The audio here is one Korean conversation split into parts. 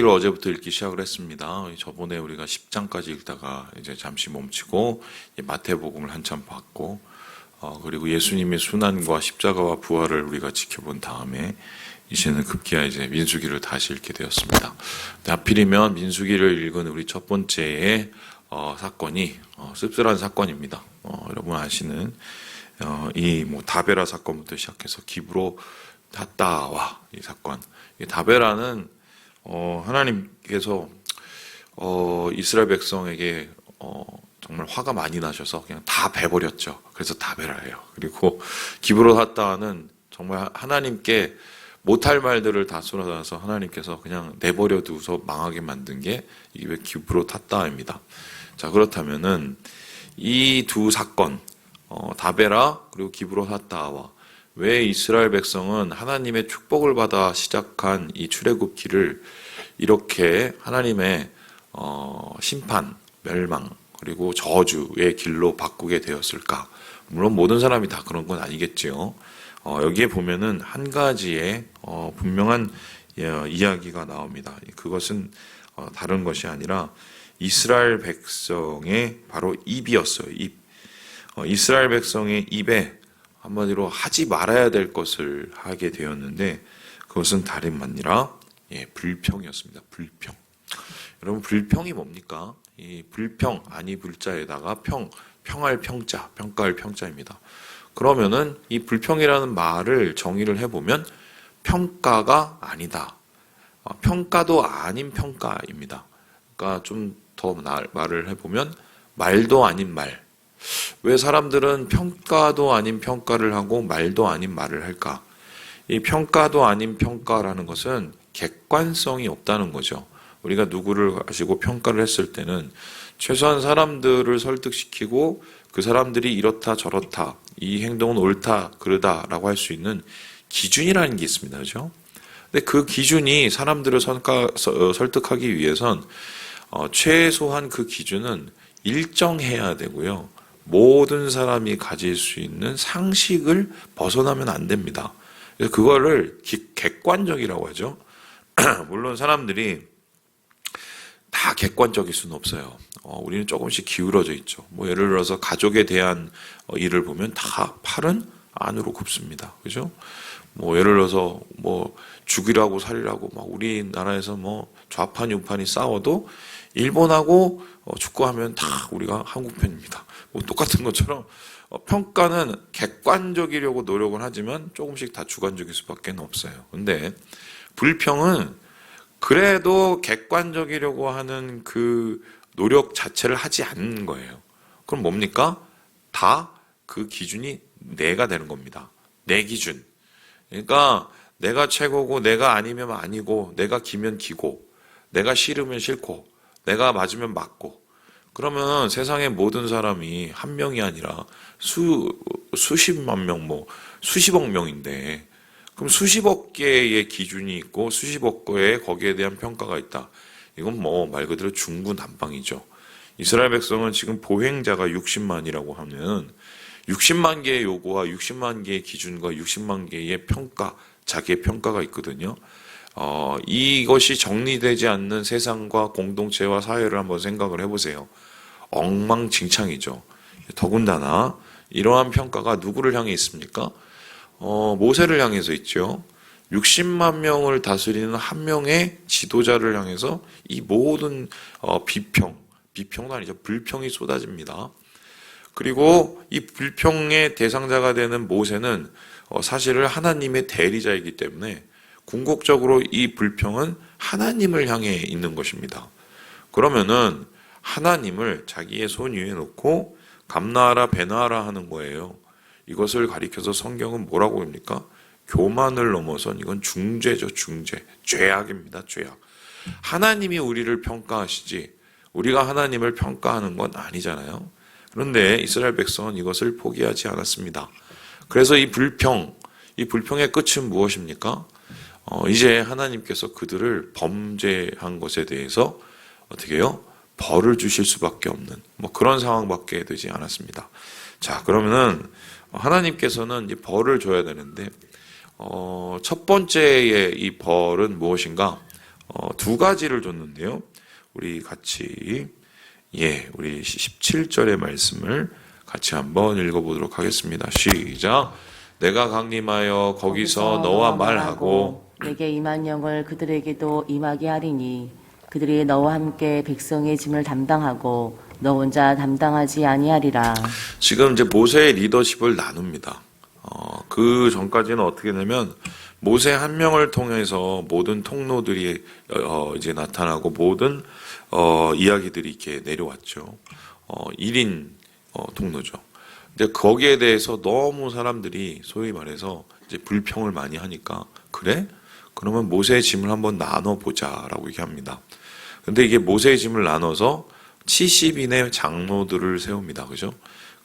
민수기를 어제부터 읽기 시작을 했습니다. 저번에 우리가 10장까지 읽다가 이제 잠시 멈추고 마태복음을 한참 봤고, 그리고 예수님의 순환과 십자가와 부활을 우리가 지켜본 다음에 이제는 급기야 이제 민수기를 다시 읽게 되었습니다. 하필이면 민수기를 읽은 우리 첫 번째의 사건이 씁쓸한 사건입니다. 여러분 아시는 이 다베라 사건부터 시작해서 기브로 탔다와 이 사건. 이 다베라는 하나님께서 이스라엘 백성에게 정말 화가 많이 나셔서 그냥 다 베버렸죠. 그래서 다베라예요. 그리고 기브로 탔다는 정말 하나님께 못할 말들을 다 쏟아서 하나님께서 그냥 내버려 두서 망하게 만든 게 이게 기브로 탔다입니다. 자, 그렇다면은 이 두 사건, 다베라 그리고 기브로 탔다와 왜 이스라엘 백성은 하나님의 축복을 받아 시작한 이 출애굽기를 이렇게 하나님의 심판, 멸망 그리고 저주의 길로 바꾸게 되었을까? 물론 모든 사람이 다 그런 건 아니겠지요. 여기에 보면은 한 가지의 분명한 이야기가 나옵니다. 그것은 다른 것이 아니라 이스라엘 백성의 바로 입이었어요. 입. 이스라엘 백성의 입에 한마디로 하지 말아야 될 것을 하게 되었는데 그것은 다름 아니라 불평이었습니다. 불평. 여러분 불평이 뭡니까? 이 불평 아니 불자에다가 평할 평자, 평가할 평자입니다. 그러면은 이 불평이라는 말을 정의를 해보면 평가가 아니다. 평가도 아닌 평가입니다. 그러니까 좀 더 말을 해보면 말도 아닌 말. 왜 사람들은 평가도 아닌 평가를 하고 말도 아닌 말을 할까? 이 평가도 아닌 평가라는 것은 객관성이 없다는 거죠. 우리가 누구를 가지고 평가를 했을 때는 최소한 사람들을 설득시키고 그 사람들이 이렇다 저렇다 이 행동은 옳다 그르다라고 할 수 있는 기준이라는 게 있습니다. 그렇죠? 근데 그 기준이 사람들을 설득하기 위해선 최소한 그 기준은 일정해야 되고요. 모든 사람이 가질 수 있는 상식을 벗어나면 안 됩니다. 그래서 그거를 객관적이라고 하죠. 물론 사람들이 다 객관적일 수는 없어요. 우리는 조금씩 기울어져 있죠. 예를 들어서 가족에 대한 일을 보면 다 팔은 안으로 굽습니다. 그죠? 예를 들어서 죽이라고 살이라고 막 우리나라에서 좌판 우판이 싸워도 일본하고 축구하면 다 우리가 한국 편입니다. 똑같은 것처럼 평가는 객관적이려고 노력은 하지만 조금씩 다 주관적일 수밖에 없어요. 근데 불평은 그래도 객관적이려고 하는 그 노력 자체를 하지 않는 거예요. 그럼 뭡니까? 다 그 기준이 내가 되는 겁니다. 내 기준. 그러니까 내가 최고고 내가 아니면 아니고 내가 기면 기고 내가 싫으면 싫고 내가 맞으면 맞고 그러면 세상의 모든 사람이 한 명이 아니라 수십만 명, 수십억 명인데 그럼 수십억 개의 기준이 있고 수십억 개의 거기에 대한 평가가 있다. 이건 말 그대로 중구난방이죠. 이스라엘 백성은 지금 보행자가 60만이라고 하면 60만 개의 요구와 60만 개의 기준과 60만 개의 평가, 자기의 평가가 있거든요. 이것이 정리되지 않는 세상과 공동체와 사회를 한번 생각을 해보세요. 엉망진창이죠. 더군다나 이러한 평가가 누구를 향해 있습니까? 모세를 향해서 있죠. 60만 명을 다스리는 한 명의 지도자를 향해서 이 모든 비평도 아니죠. 불평이 쏟아집니다. 그리고 이 불평의 대상자가 되는 모세는 사실은 하나님의 대리자이기 때문에 궁극적으로 이 불평은 하나님을 향해 있는 것입니다. 그러면은 하나님을 자기의 손 위에 놓고 감나하라 배나하라 하는 거예요. 이것을 가리켜서 성경은 뭐라고 합니까? 교만을 넘어선 이건 중죄죠. 중죄. 죄악입니다. 죄악. 하나님이 우리를 평가하시지 우리가 하나님을 평가하는 건 아니잖아요. 그런데 이스라엘 백성은 이것을 포기하지 않았습니다. 그래서 이 불평의 끝은 무엇입니까? 이제 하나님께서 그들을 범죄한 것에 대해서 어떻게 해요? 벌을 주실 수밖에 없는 그런 상황밖에 되지 않았습니다. 자, 그러면은 하나님께서는 이제 벌을 줘야 되는데 첫 번째의 이 벌은 무엇인가? 두 가지를 줬는데요. 우리 같이 우리 17절의 말씀을 같이 한번 읽어보도록 하겠습니다. 시작. 내가 강림하여 거기서 너와 말하고 내게 임한 영을 그들에게도 임하게 하리니 그들이 너와 함께 백성의 짐을 담당하고 너 혼자 담당하지 아니하리라. 지금 이제 모세의 리더십을 나눕니다. 그 전까지는 어떻게 되냐면 모세 한 명을 통해서 모든 통로들이 이제 나타나고 모든 이야기들이 이렇게 내려왔죠. 1인 통로죠. 근데 거기에 대해서 너무 사람들이 소위 말해서 이제 불평을 많이 하니까 그래? 그러면 모세의 짐을 한번 나눠보자라고 얘기합니다. 근데 이게 모세의 짐을 나눠서 70인의 장로들을 세웁니다. 그죠?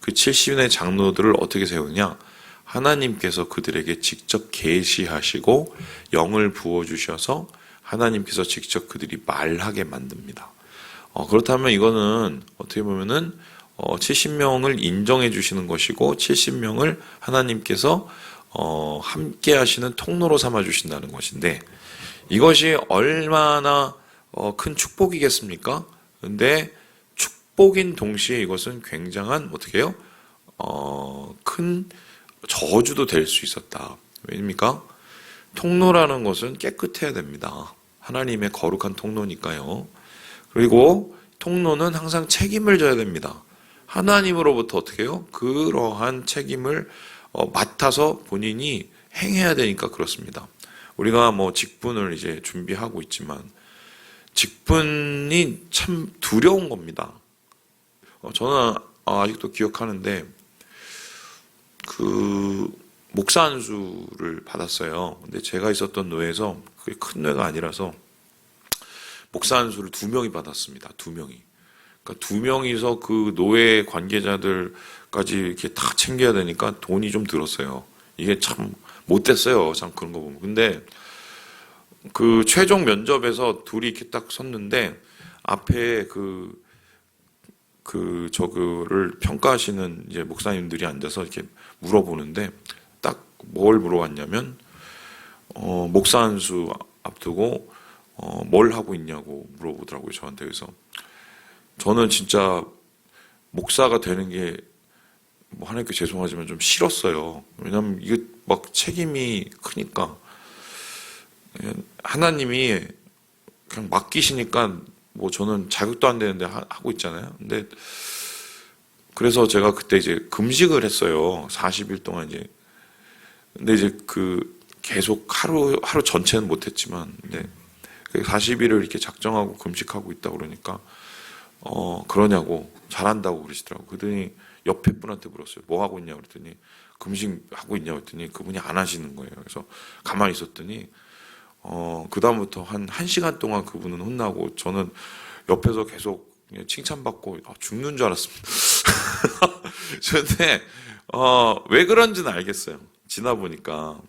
그 70인의 장로들을 어떻게 세우냐? 하나님께서 그들에게 직접 계시하시고 영을 부어주셔서 하나님께서 직접 그들이 말하게 만듭니다. 그렇다면 이거는 어떻게 보면은 70명을 인정해 주시는 것이고 70명을 하나님께서 함께 하시는 통로로 삼아 주신다는 것인데 이것이 얼마나 큰 축복이겠습니까? 근데 축복인 동시에 이것은 굉장한 어떻게 해요? 큰 저주도 될 수 있었다. 왜입니까? 통로라는 것은 깨끗해야 됩니다. 하나님의 거룩한 통로니까요. 그리고 통로는 항상 책임을 져야 됩니다. 하나님으로부터 어떻게 해요? 그러한 책임을 맡아서 본인이 행해야 되니까 그렇습니다. 우리가 뭐 직분을 이제 준비하고 있지만 직분이 참 두려운 겁니다. 저는 아직도 기억하는데 그 목사 안수를 받았어요. 근데 제가 있었던 노회에서 그게 큰 노회가 아니라서 목사 안수를 2명이 받았습니다. 2명이. 그러니까 2명이서 그 노회 관계자들까지 이렇게 다 챙겨야 되니까 돈이 좀 들었어요. 이게 참 못됐어요. 참 그런 거 보면. 근데 그 최종 면접에서 둘이 이렇게 딱 섰는데 앞에 저거를 평가하시는 이제 목사님들이 앉아서 이렇게 물어보는데 딱 뭘 물어봤냐면 목사 안수 앞두고 뭘 하고 있냐고 물어보더라고요. 저한테. 그래서 저는 진짜 목사가 되는 게 뭐 하나님께 죄송하지만 좀 싫었어요. 왜냐면 이게 막 책임이 크니까 하나님이 그냥 맡기시니까 뭐 저는 자격도 안 되는데 하고 있잖아요. 근데 그래서 제가 그때 이제 금식을 했어요. 40일 동안 이제. 근데 이제 그 계속 하루 전체는 못했지만, 근데 40일을 이렇게 작정하고 금식하고 있다 그러니까 그러냐고 잘한다고 그러시더라고. 그러더니 옆에 분한테 물었어요. 뭐 하고 있냐 그랬더니 금식하고 있냐 그랬더니 그분이 안 하시는 거예요. 그래서 가만히 있었더니 그 다음부터 한 1시간 동안 그분은 혼나고 저는 옆에서 계속 칭찬받고 죽는 줄 알았습니다. 근데 왜 그런지는 알겠어요. 지나 보니까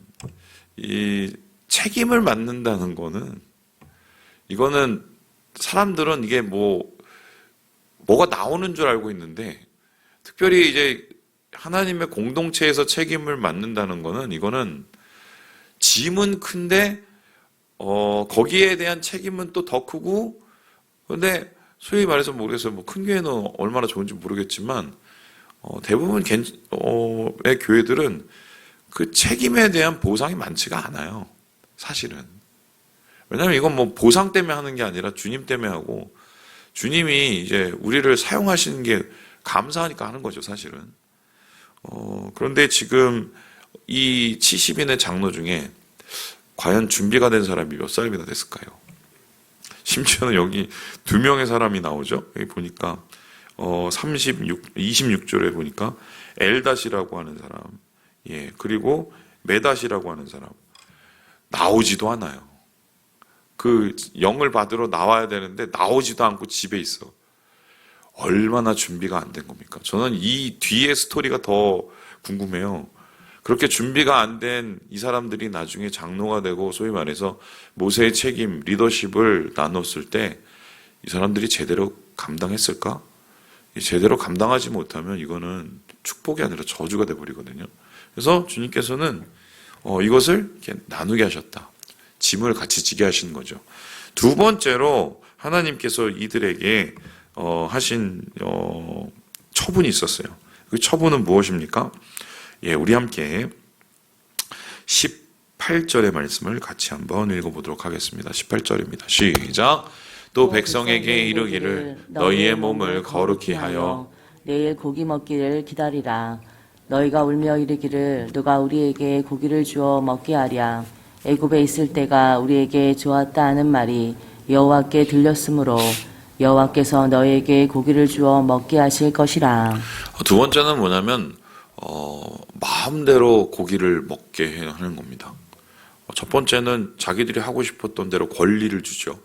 이 책임을 맡는다는 거는 이거는 사람들은 이게 뭐가 나오는 줄 알고 있는데 특별히 이제 하나님의 공동체에서 책임을 맡는다는 거는 이거는 짐은 큰데 거기에 대한 책임은 또 더 크고 근데 소위 말해서 모르겠어요. 뭐 큰 교회는 얼마나 좋은지 모르겠지만 대부분의 교회들은 그 책임에 대한 보상이 많지가 않아요. 사실은. 왜냐하면 이건 뭐 보상 때문에 하는 게 아니라 주님 때문에 하고 주님이 이제 우리를 사용하시는 게 감사하니까 하는 거죠, 사실은. 그런데 지금 이 70인의 장로 중에 과연 준비가 된 사람이 몇 사람이나 됐을까요? 심지어는 여기 2명의 사람이 나오죠. 여기 보니까 26절에 보니까 엘닷이라고 하는 사람, 그리고 메닷이라고 하는 사람 나오지도 않아요. 그 영을 받으러 나와야 되는데 나오지도 않고 집에 있어. 얼마나 준비가 안 된 겁니까? 저는 이 뒤에 스토리가 더 궁금해요. 그렇게 준비가 안 된 이 사람들이 나중에 장로가 되고 소위 말해서 모세의 책임, 리더십을 나눴을 때 이 사람들이 제대로 감당했을까? 제대로 감당하지 못하면 이거는 축복이 아니라 저주가 돼버리거든요. 그래서 주님께서는 이것을 이렇게 나누게 하셨다. 짐을 같이 지게 하시는 거죠. 두 번째로 하나님께서 이들에게 하신 처분이 있었어요. 그 처분은 무엇입니까? 예, 우리 함께 18절의 말씀을 같이 한번 읽어보도록 하겠습니다. 18절입니다. 시작. 또 백성에게 이르기를 너희의 몸을 거룩히 하여 내일 고기 먹기를 기다리라. 너희가 울며 이르기를 누가 우리에게 고기를 주어 먹게 하랴. 애굽에 있을 때가 우리에게 좋았다 하는 말이 여호와께 들렸으므로 여호와께서 너희에게 고기를 주어 먹게 하실 것이라. 두 번째는 뭐냐면 마음대로 고기를 먹게 하는 겁니다. 첫 번째는 자기들이 하고 싶었던 대로 권리를 주죠.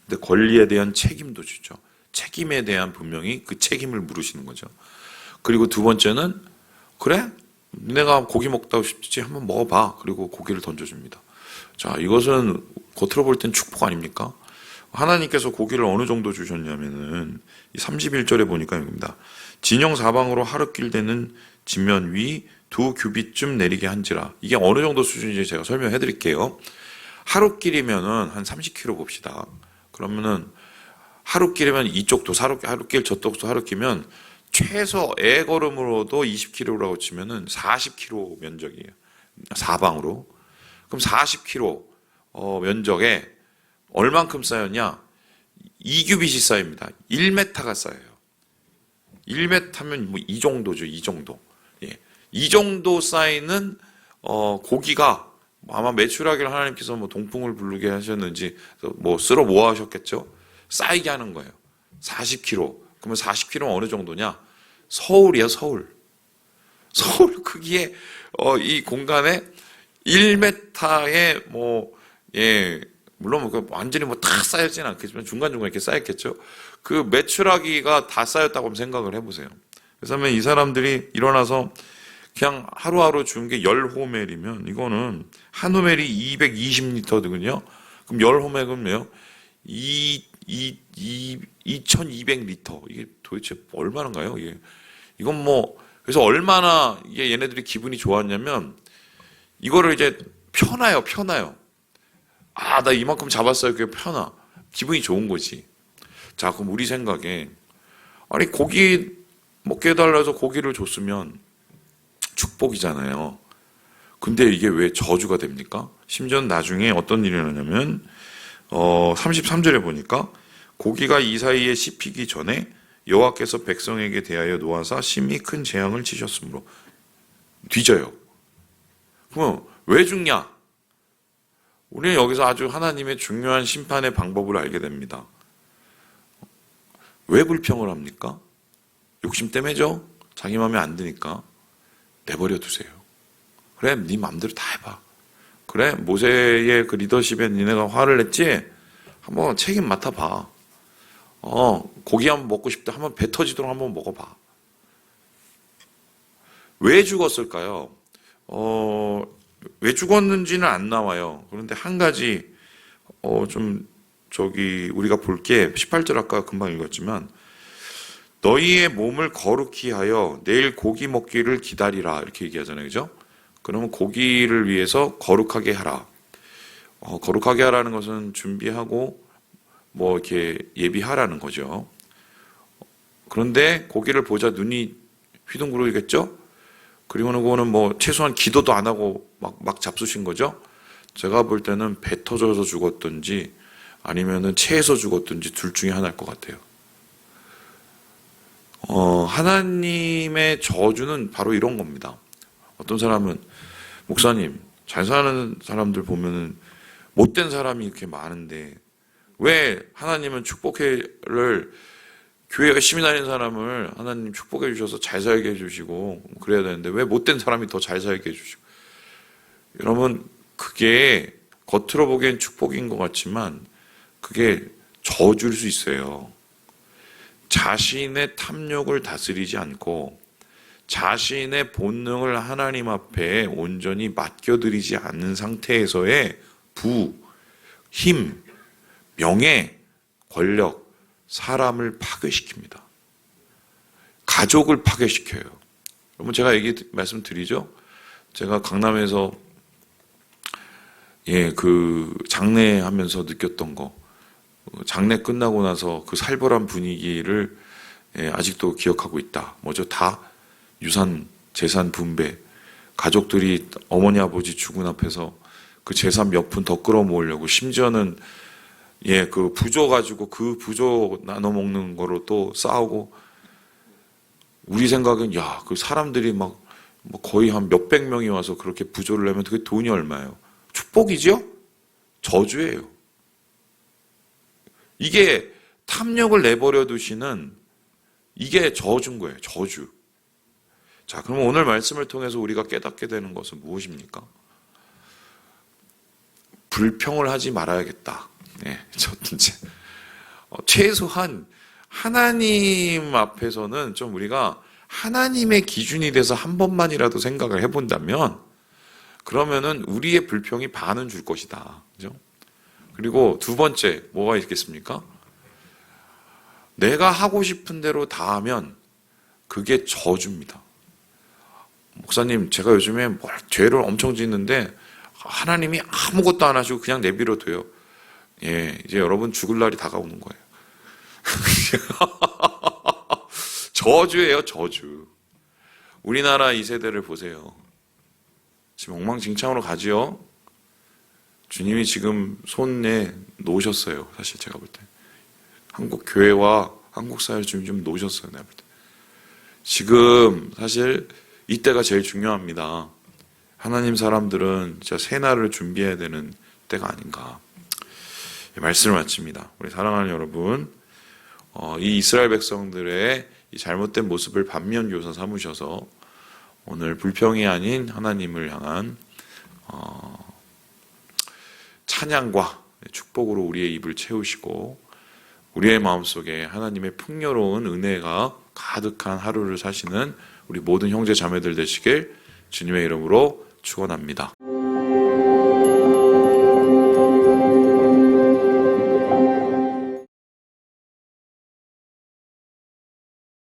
근데 권리에 대한 책임도 주죠. 책임에 대한 분명히 그 책임을 물으시는 거죠. 그리고 두 번째는 그래? 내가 고기 먹다고 싶지 한번 먹어봐. 그리고 고기를 던져줍니다. 자, 이것은 겉으로 볼 땐 축복 아닙니까? 하나님께서 고기를 어느 정도 주셨냐면은 31절에 보니까 여기입니다. 진영 사방으로 하루길 되는 지면 위 2규빗쯤 내리게 한지라. 이게 어느 정도 수준인지 제가 설명해 드릴게요. 하루길이면은 한 30km 봅시다. 그러면은 하루길이면 이쪽도 하루길 저쪽도 하루길이면 최소 애걸음으로도 20km라고 치면은 40km 면적이에요. 사방으로. 그럼 40km 면적에 얼만큼 쌓였냐? 2규빗이 쌓입니다. 1m가 쌓여요. 1m면 뭐 이 정도죠. 이 정도. 예. 이 정도 쌓이는 고기가 아마 메추라기를 하나님께서 뭐 동풍을 부르게 하셨는지 뭐 쓸어 모아 하셨겠죠. 쌓이게 하는 거예요. 40km. 그러면 40km는 어느 정도냐? 서울이야, 서울. 서울 크기의 이 공간에 1m의 물론 완전히 다 쌓였지는 않겠지만 중간중간 이렇게 쌓였겠죠. 그 메추라기가 다 쌓였다고 한번 생각을 해보세요. 그래서 이 사람들이 일어나서 그냥 하루하루 준 게 10호멜이면 이거는 한 호멜이 220리터거든요. 그럼 10호멜은 2200리터. 이게 도대체 얼마나인가요? 이건 그래서 얼마나 얘네들이 기분이 좋았냐면 이거를 이제 펴놔요. 아, 나 이만큼 잡았어요. 그게 펴놔. 기분이 좋은 거지. 자, 그럼 우리 생각에 아니 고기 먹게 해달라서 고기를 줬으면 축복이잖아요. 근데 이게 왜 저주가 됩니까? 심지어 나중에 어떤 일이 일어나냐면 33절에 보니까 고기가 이 사이에 씹히기 전에 여호와께서 백성에게 대하여 노하사 심히 큰 재앙을 치셨으므로 뒤져요. 그럼 왜 죽냐? 우리는 여기서 아주 하나님의 중요한 심판의 방법을 알게 됩니다. 왜 불평을 합니까? 욕심 때문에죠. 자기 마음에 안 드니까 내버려 두세요. 그래, 네 마음대로 다 해봐. 그래, 모세의 그 리더십에 니네가 화를 냈지? 한번 책임 맡아봐. 고기 한번 먹고 싶다. 한번 배 터지도록 한번 먹어봐. 왜 죽었을까요? 왜 죽었는지는 안 나와요. 그런데 한 가지 우리가 볼 게 18절 아까 금방 읽었지만 너희의 몸을 거룩히 하여 내일 고기 먹기를 기다리라 이렇게 얘기하잖아요. 그죠? 그러면 고기를 위해서 거룩하게 하라. 거룩하게 하라는 것은 준비하고 이렇게 예비하라는 거죠. 그런데 고기를 보자 눈이 휘둥그러겠죠? 그리고는 그거는 최소한 기도도 안 하고 막 잡수신 거죠? 제가 볼 때는 배 터져서 죽었든지 아니면은 체해서 죽었든지 둘 중에 하나일 것 같아요. 하나님의 저주는 바로 이런 겁니다. 어떤 사람은 목사님 잘 사는 사람들 보면은 못된 사람이 이렇게 많은데 왜 하나님은 축복회를 교회 열심히 다니는 사람을 하나님 축복해 주셔서 잘 살게 해주시고 그래야 되는데 왜 못된 사람이 더 잘 살게 해주시고. 여러분 그게 겉으로 보기엔 축복인 것 같지만 그게 저주일 수 있어요. 자신의 탐욕을 다스리지 않고 자신의 본능을 하나님 앞에 온전히 맡겨드리지 않는 상태에서의 힘, 명예, 권력, 사람을 파괴시킵니다. 가족을 파괴시켜요. 여러분 제가 말씀드리죠. 제가 강남에서 그 장례하면서 느꼈던 거. 장례 끝나고 나서 그 살벌한 분위기를 아직도 기억하고 있다. 뭐죠? 다 유산, 재산 분배, 가족들이 어머니 아버지 죽은 앞에서 그 재산 몇 푼 더 끌어모으려고 심지어는 그 부조 가지고 그 부조 나눠 먹는 거로 또 싸우고 우리 생각엔 그 사람들이 막 뭐 거의 한 몇백 명이 와서 그렇게 부조를 내면 그게 돈이 얼마예요? 축복이죠? 저주예요. 이게 탐욕을 내버려 두시는 이게 저주인 거예요. 저주. 자, 그럼 오늘 말씀을 통해서 우리가 깨닫게 되는 것은 무엇입니까? 불평을 하지 말아야겠다. 첫 번째. 최소한 하나님 앞에서는 좀 우리가 하나님의 기준이 돼서 한 번만이라도 생각을 해본다면 그러면은 우리의 불평이 반은 줄 것이다. 그죠? 그리고 두 번째, 뭐가 있겠습니까? 내가 하고 싶은 대로 다 하면 그게 저주입니다. 목사님, 제가 요즘에 죄를 엄청 짓는데 하나님이 아무것도 안 하시고 그냥 내버려둬요. 이제 여러분 죽을 날이 다가오는 거예요. 저주예요, 저주. 우리나라 이 세대를 보세요. 지금 엉망진창으로 가지요. 주님이 지금 손에 놓으셨어요. 사실 제가 볼 때. 한국 교회와 한국 사회를 좀 놓으셨어요. 내가 볼 때. 지금 사실 이때가 제일 중요합니다. 하나님 사람들은 진짜 새날을 준비해야 되는 때가 아닌가. 말씀을 마칩니다. 우리 사랑하는 여러분, 이 이스라엘 백성들의 이 잘못된 모습을 반면교사 삼으셔서 오늘 불평이 아닌 하나님을 향한 찬양과 축복으로 우리의 입을 채우시고 우리의 마음속에 하나님의 풍요로운 은혜가 가득한 하루를 사시는 우리 모든 형제 자매들 되시길 주님의 이름으로 축원합니다.